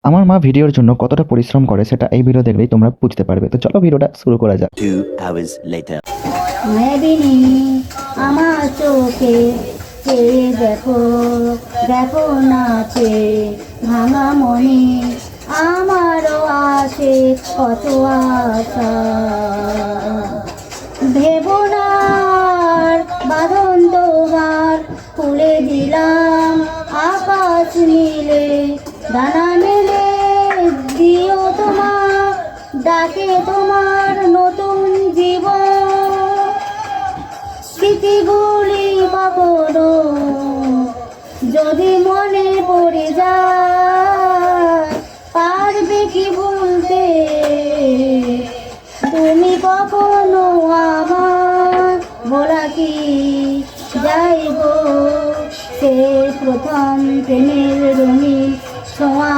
আমার মা ভিডিওর জন্য কতটা পরিশ্রম করে সেটা এই ভিডিও দেখলেই তোমরা বুঝতে পারবে। তো চলো ভিডিওটা শুরু করা যাক। 2 hours later. মেদিনী আমার চোখে চেয়ে দেখো, দেখো নাচে ভাঙা মনে আমারও আছে কত আশা। ভেবনার বাঁধন তোমার খুলে দিলাম আকাশ নীলে, ডানা মেলে দিও তোমার ডাকে তোমার নতুন জীবন। স্মৃতিগুলি কখনো যদি মনে পড়ে যায়, পারবে কি ভুলতে তুমি কখনো আমার বলা কি যাইব সে প্রথম প্রেমের রঙিন ছোঁয়া।